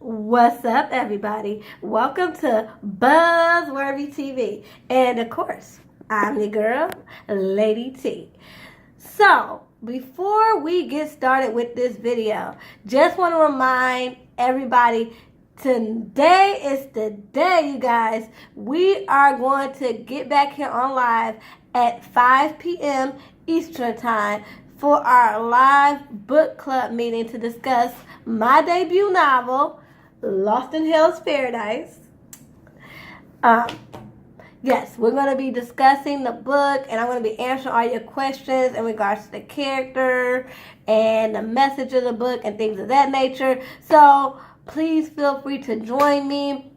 What's up, everybody? Welcome to Buzzworthy TV. And of course, I'm your girl, Lady T. So, before we get started with this video, just want to remind everybody today is the day, you guys. We are going to get back here on live at 5 p.m. Eastern Time for our live book club meeting to discuss my debut novel, Lost in Hell's Paradise. Yes, we're going to be discussing the book, and I'm going to be answering all your questions in regards to the character and the message of the book and things of that nature. So please feel free to join me.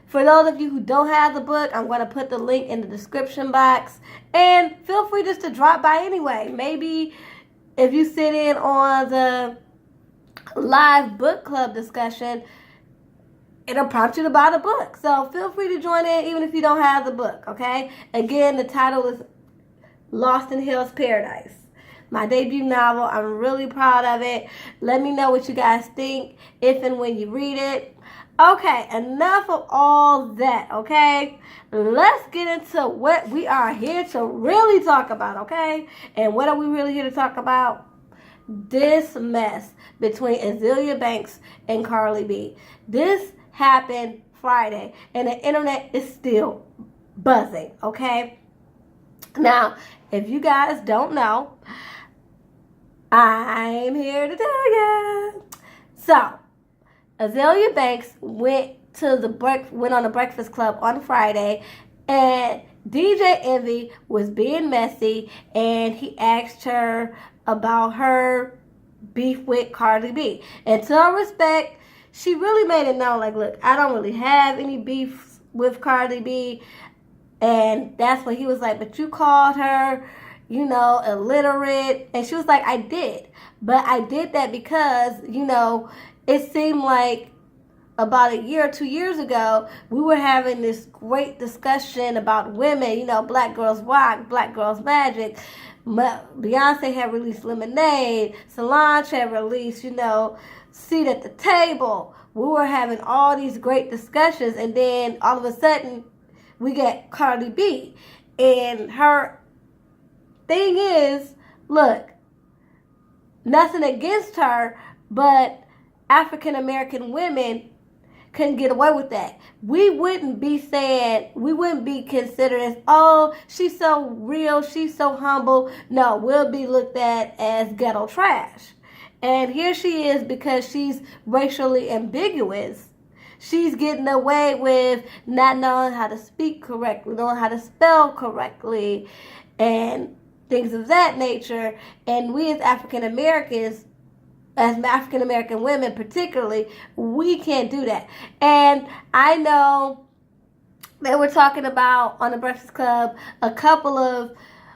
For those of you who don't have the book, I'm going to put the link in the description box. And feel free just to drop by anyway. Maybe if you sit in on the live book club discussion, it'll prompt you to buy the book. So feel free to join in even if you don't have the book, okay? Again, the title is Lost in Hell's Paradise. My debut novel. I'm really proud of it. Let me know what you guys think if and when you read it. Okay, enough of all that, okay? Let's get into what we are here to really talk about, okay? And what are we really here to talk about? This mess between Azealia Banks and Cardi B. This happened Friday, and the internet is still buzzing, okay? Now, if you guys don't know, I'm here to tell you. So, Azealia Banks went on the Breakfast Club on Friday, and DJ Envy was being messy, and he asked her about her beef with Cardi B. And to her respect, she really made it known, like, look, I don't really have any beef with Cardi B. And that's when he was like, but you called her, illiterate. And she was like, I did. But I did that because, it seemed like about a year or 2 years ago, we were having this great discussion about women, Black Girls Rock, Black Girls Magic. Beyonce had released Lemonade. Solange had released, Seat at the Table. We were having all these great discussions, and then all of a sudden, we get Cardi B. And her thing is, look, nothing against her, but African American women couldn't get away with that. We wouldn't be considered as, oh, she's so real, she's so humble. No, we'll be looked at as ghetto trash. And here she is, because she's racially ambiguous. She's getting away with not knowing how to speak correctly, knowing how to spell correctly, and things of that nature. And we as African Americans, as African American women particularly, we can't do that. And I know they were talking about on the Breakfast Club a couple of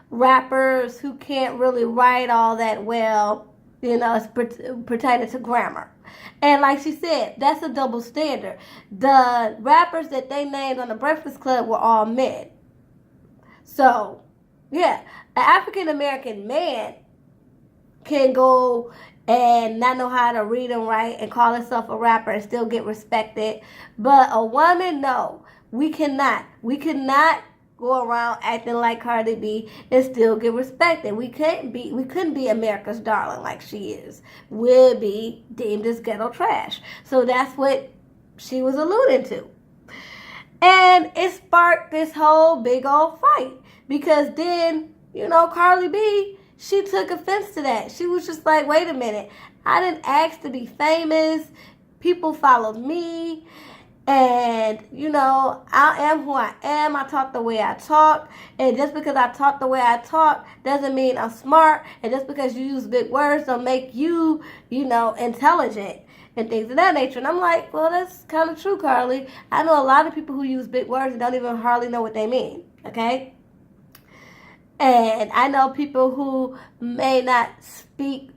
rappers who can't really write all that well, it's pertaining to grammar. And like she said, that's a double standard. The rappers that they named on the Breakfast Club were all men. So, yeah, an African American man can go and not know how to read and write and call himself a rapper and still get respected. But a woman, no, we cannot. We cannot go around acting like Cardi B and still get respected. We couldn't be America's darling like she is. We'll be deemed as ghetto trash. So that's what she was alluding to. And it sparked this whole big old fight, because then, Cardi B, she took offense to that. She was just like, wait a minute, I didn't ask to be famous. People followed me. And, I am who I am. I talk the way I talk. And just because I talk the way I talk doesn't mean I'm smart. And just because you use big words don't make you, intelligent and things of that nature. And I'm like, well, that's kind of true, Carly. I know a lot of people who use big words and don't even hardly know what they mean. Okay? And I know people who may not speak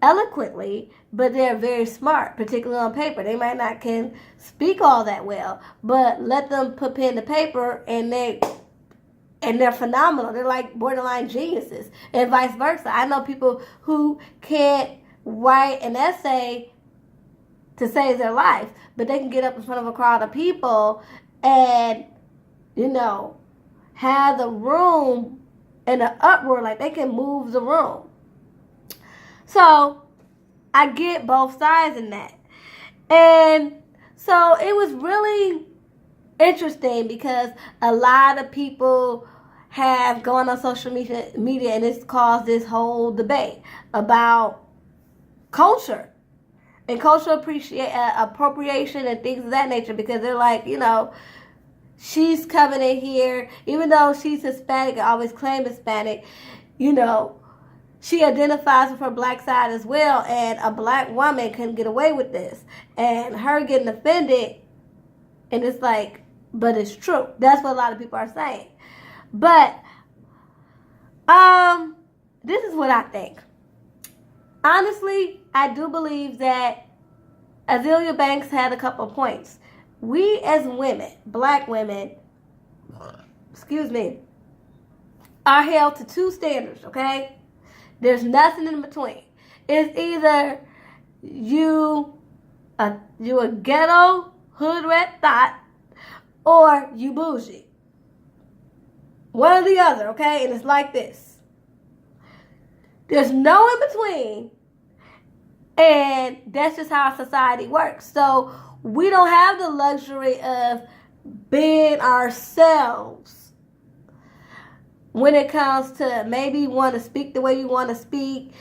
eloquently, but they're very smart, particularly on paper. They might not can speak all that well, but let them put pen to paper and they're phenomenal. They're like borderline geniuses, and vice versa. I know people who can't write an essay to save their life, but they can get up in front of a crowd of people and, have the room in an uproar, like they can move the room. So I get both sides in that. And so it was really interesting because a lot of people have gone on social media and it's caused this whole debate about culture and cultural appropriation and things of that nature, because they're like, she's coming in here, even though she's Hispanic and always claim Hispanic, she identifies with her black side as well, and a black woman can get away with this. And her getting offended, and it's like, but it's true. That's what a lot of people are saying. But this is what I think. Honestly, I do believe that Azealia Banks had a couple of points. We as women, black women, are held to two standards, okay? There's nothing in between. It's either you a ghetto hood rat thought, or you bougie. One or the other, okay? And it's like this. There's no in between. And that's just how our society works. So we don't have the luxury of being ourselves when it comes to maybe want to speak the way we want to speak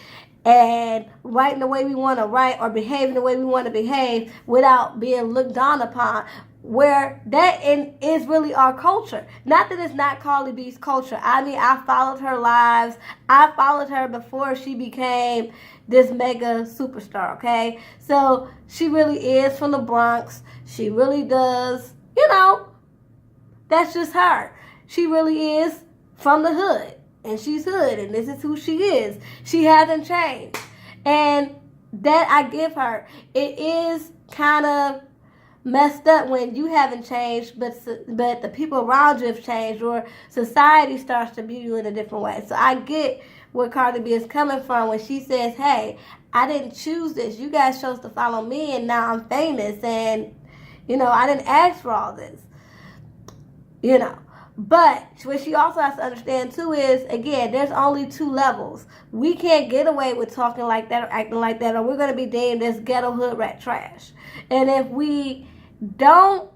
and writing the way we want to write or behaving the way we want to behave without being looked down upon, where that is really our culture. Not that it's not Cardi B's culture. I mean, I followed her lives. I followed her before she became this mega superstar, okay? So she really is from the Bronx. She really does, that's just her. She really is from the hood, and she's hood, and this is who she is. She hasn't changed, and that I give her. It is kind of messed up when you haven't changed, but the people around you have changed, or society starts to view you in a different way. So I get where Cardi B is coming from when she says, hey, I didn't choose this. You guys chose to follow me, and now I'm famous, and, I didn't ask for all this, But what she also has to understand, too, is, again, there's only two levels. We can't get away with talking like that or acting like that, or we're going to be deemed as ghetto hood rat trash. And if we don't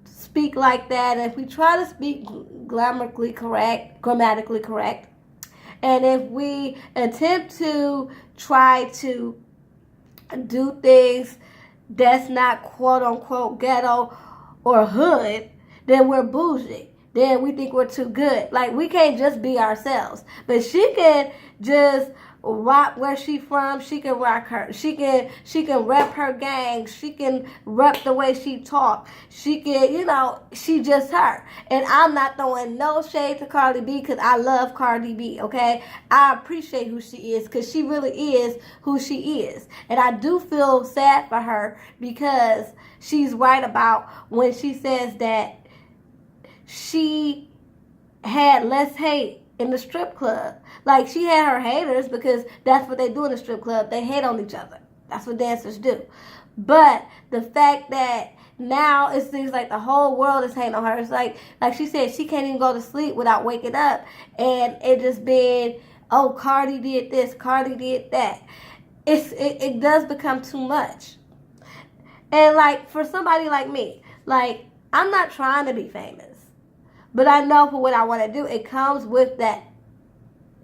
speak like that, and if we try to speak grammatically correct, and if we attempt to try to do things that's not quote-unquote ghetto or hood, then we're bougie. Then we think we're too good. Like, we can't just be ourselves. But she can just rock where she from. She can rock her. She can rep her gang. She can rep the way she talk. She can, she just her. And I'm not throwing no shade to Cardi B, because I love Cardi B, okay? I appreciate who she is, because she really is who she is. And I do feel sad for her, because she's right about when she says that she had less hate in the strip club. Like, she had her haters, because that's what they do in the strip club. They hate on each other. That's what dancers do. But the fact that now it seems like the whole world is hating on her. It's like she said, she can't even go to sleep without waking up and it just being, oh, Cardi did this, Cardi did that. It does become too much. And like, for somebody like me, like, I'm not trying to be famous. But I know for what I want to do, it comes with that.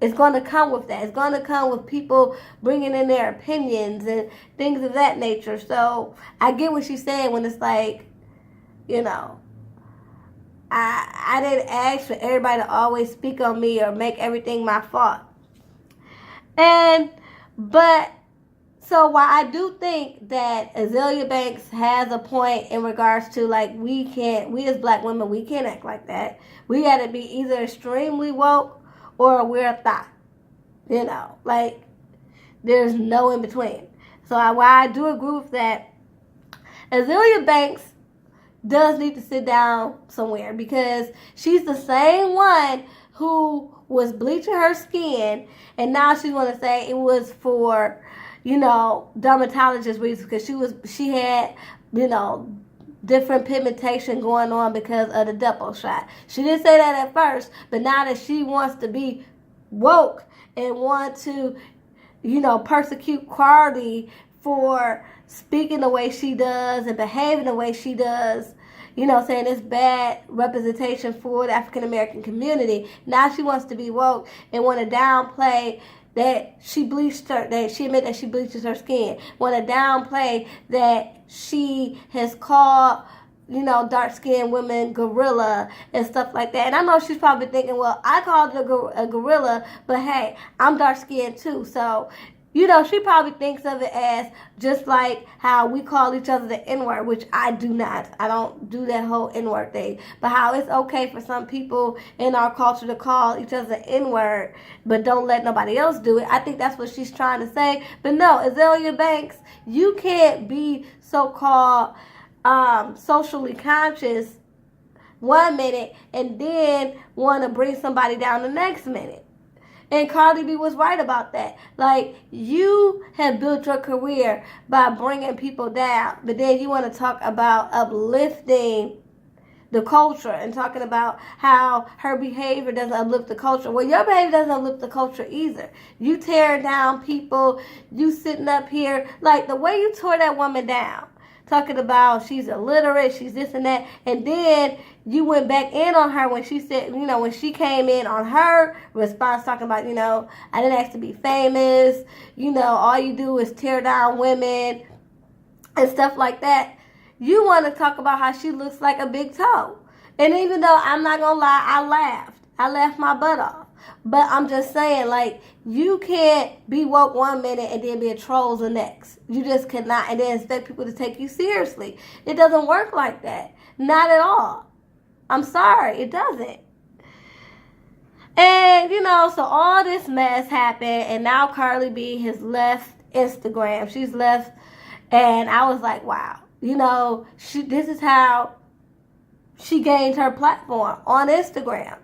It's going to come with that. It's going to come with people bringing in their opinions and things of that nature. So I get what she's saying when it's like, I didn't ask for everybody to always speak on me or make everything my fault. So while I do think that Azealia Banks has a point in regards to, like, we as black women, we can't act like that. We got to be either extremely woke or we're a thought. Like, there's no in between. So while I do agree with that, Azealia Banks does need to sit down somewhere, because she's the same one who was bleaching her skin, and now she's going to say it was for dermatologist reasons because she had, different pigmentation going on because of the Depo shot. She didn't say that at first, but now that she wants to be woke and want to, persecute Cardi for speaking the way she does and behaving the way she does, saying it's bad representation for the African American community. Now she wants to be woke and want to downplay that she admit that she bleaches her skin. Want to downplay that she has called, dark-skinned women gorilla and stuff like that. And I know she's probably thinking, well, I called her a gorilla, but hey, I'm dark-skinned too. So, she probably thinks of it as just like how we call each other the N-word, which I do not. I don't do that whole N-word thing. But how it's okay for some people in our culture to call each other the N-word, but don't let nobody else do it. I think that's what she's trying to say. But no, Azealia Banks, you can't be so-called socially conscious one minute and then want to bring somebody down the next minute. And Cardi B was right about that. Like, you have built your career by bringing people down, but then you want to talk about uplifting the culture and talking about how her behavior doesn't uplift the culture. Well, your behavior doesn't uplift the culture either. You tearing down people. You sitting up here. Like, the way you tore that woman down, talking about she's illiterate, she's this and that, and then you went back in on her when she said, when she came in on her response talking about, I didn't ask to be famous, all you do is tear down women and stuff like that. You want to talk about how she looks like a big toe. And even though I'm not going to lie, I laughed my butt off. But I'm just saying, like, you can't be woke one minute and then be a troll the next. You just cannot, and then expect people to take you seriously. It doesn't work like that. Not at all. I'm sorry, it doesn't. And, so all this mess happened, and now Cardi B has left Instagram. She's left, and I was like, wow. This is how she gained her platform, on Instagram.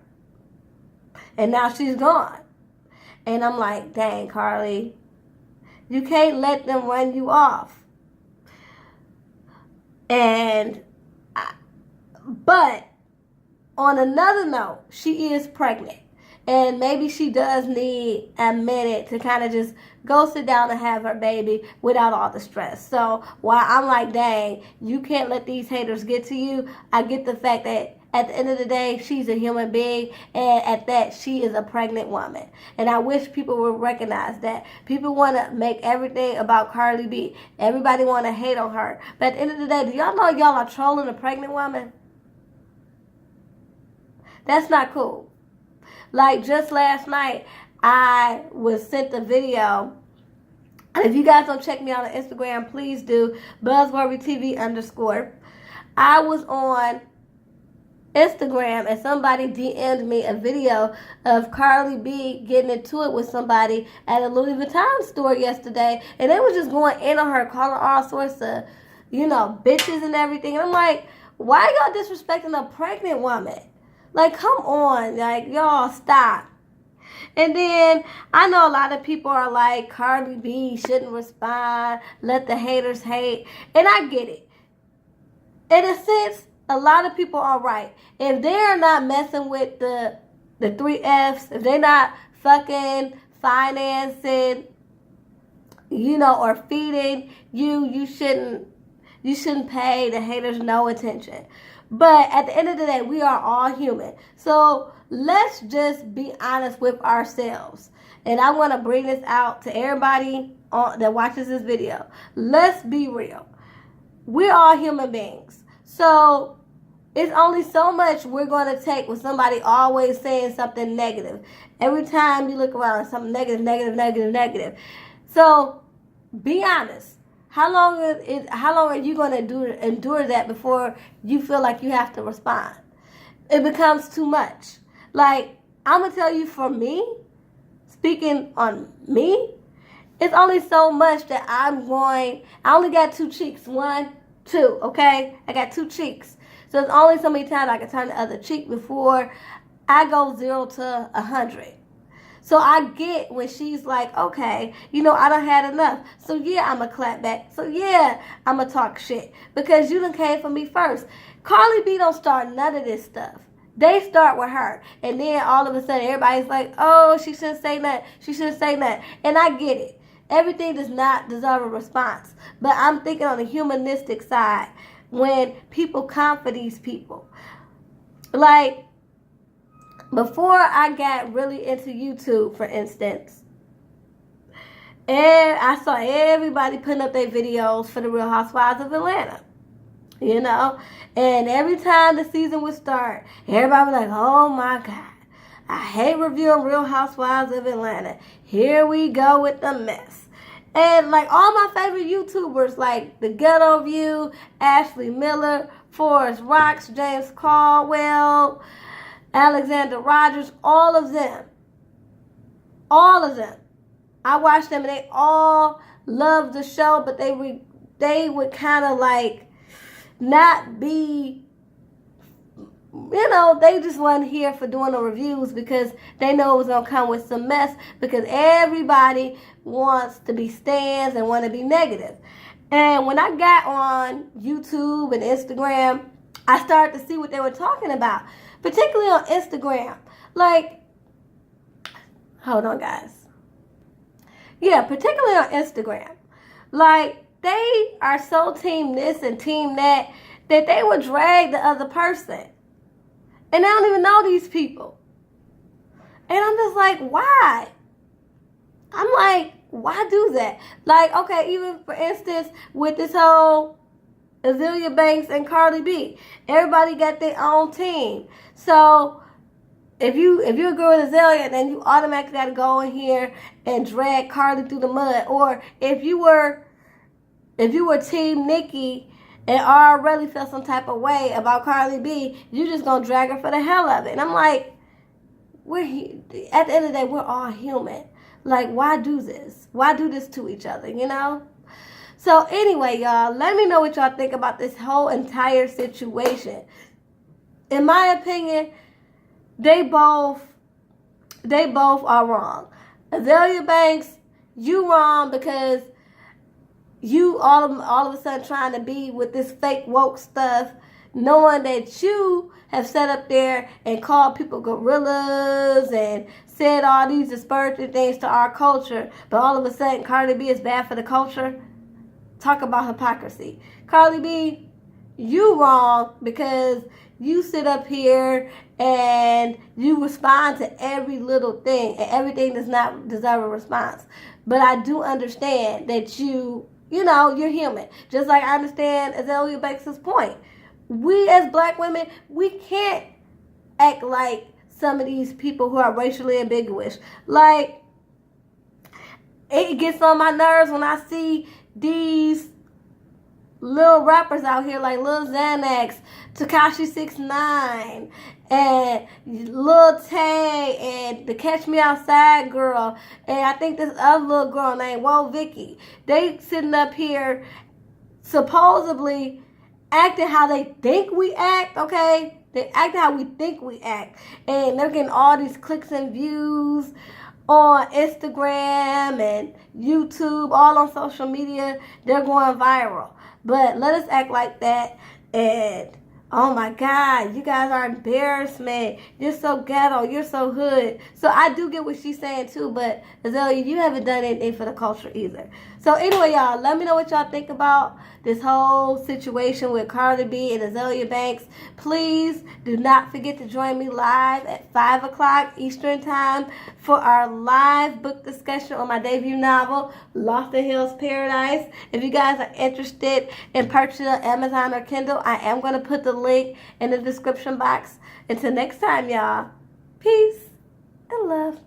And now she's gone. And I'm like, dang, Carly, you can't let them run you off. But on another note, she is pregnant. And maybe she does need a minute to kind of just go sit down and have her baby without all the stress. So while I'm like, dang, you can't let these haters get to you, I get the fact that at the end of the day, she's a human being, and at that, she is a pregnant woman. And I wish people would recognize that. People want to make everything about Cardi B. Everybody want to hate on her. But at the end of the day, do y'all know y'all are trolling a pregnant woman? That's not cool. Like, just last night, I was sent a video. And if you guys don't check me out on Instagram, please do. BuzzworthyTV_. I was on Instagram and somebody DM'd me a video of Cardi B getting into it with somebody at a Louis Vuitton store yesterday, and they was just going in on her, calling all sorts of, bitches and everything. And I'm like, why y'all disrespecting a pregnant woman? Like, come on, like, y'all stop. And then I know a lot of people are like, Cardi B shouldn't respond, let the haters hate, and I get it. In a sense, a lot of people are right. If they're not messing with the 3 F's, if they're not fucking financing, or feeding you shouldn't pay the haters no attention. But at the end of the day, we are all human. So let's just be honest with ourselves. And I want to bring this out to everybody that watches this video. Let's be real. We're all human beings. So it's only so much we're going to take with somebody always saying something negative. Every time you look around, something negative. So be honest. How long are you going to endure that before you feel like you have to respond? It becomes too much. Like, I'm going to tell you, for me, speaking on me, it's only so much that I only got 2 cheeks. 1, 2, okay? I got 2 cheeks. So it's only so many times I can turn the other cheek before I go 0 to 100. So I get when she's like, okay, I done had enough. So yeah, I'm going to clap back. So yeah, I'm going to talk shit. Because you done came for me first. Cardi B don't start none of this stuff. They start with her. And then all of a sudden everybody's like, oh, she shouldn't say that. She shouldn't say that. And I get it. Everything does not deserve a response. But I'm thinking on the humanistic side when people come for these people. Like, before I got really into YouTube, for instance, and I saw everybody putting up their videos for the Real Housewives of Atlanta, and every time the season would start, everybody was like, oh my God, I hate reviewing Real Housewives of Atlanta. Here we go with the mess. And like all my favorite YouTubers, like The Ghetto View, Ashley Miller, Forrest Rocks, James Caldwell, Alexander Rogers, all of them. I watched them and they all loved the show, but they would kind of like not be, they just wasn't here for doing the reviews because they know it was going to come with some mess because everybody wants to be stans and want to be negative. And when I got on YouTube and Instagram, I started to see what they were talking about. Particularly on Instagram. Like, hold on, guys. Yeah, particularly on Instagram. Like, they are so team this and team that they would drag the other person. And they don't even know these people. And I'm just like, why? I'm like, why do that? Like, okay, even for instance, with this whole Azealia Banks and Cardi B, everybody got their own team. So if you agree with Azealia, then you automatically got to go in here and drag Cardi through the mud. Or if you were Team Nicki and already felt some type of way about Cardi B, you just gonna drag her for the hell of it. And I'm like, at the end of the day, we're all human. Like, why do this? Why do this to each other? So anyway, y'all, let me know what y'all think about this whole entire situation. In my opinion, they both are wrong. Azealia Banks, you wrong because you all of a sudden trying to be with this fake woke stuff, knowing that you have sat up there and called people gorillas and said all these disparaging things to our culture, but all of a sudden Cardi B is bad for the culture. Talk about hypocrisy. Cardi B, you wrong because you sit up here and you respond to every little thing, and everything does not deserve a response. But I do understand that you're human. Just like I understand Azealia Banks' point. We as black women, we can't act like some of these people who are racially ambiguous. Like, it gets on my nerves when I see these little rappers out here like Lil Xanax, Tekashi 6ix9ine, and Lil Tay, and the Catch Me Outside girl, and I think this other little girl named Whoa Vicky. They sitting up here supposedly acting how they think we act, okay? They act how we think we act. And they're getting all these clicks and views on Instagram and YouTube, all on social media. They're going viral. But let us act like that. And oh my God, you guys are embarrassment. You're so ghetto. You're so hood. So I do get what she's saying too. But Azealia, you haven't done anything for the culture either. So anyway, y'all, let me know what y'all think about this whole situation with Cardi B and Azealia Banks. Please do not forget to join me live at 5 o'clock Eastern Time for our live book discussion on my debut novel, Lost in Hills Paradise. If you guys are interested in purchasing on Amazon or Kindle, I am going to put the link in the description box. Until next time, y'all, peace and love.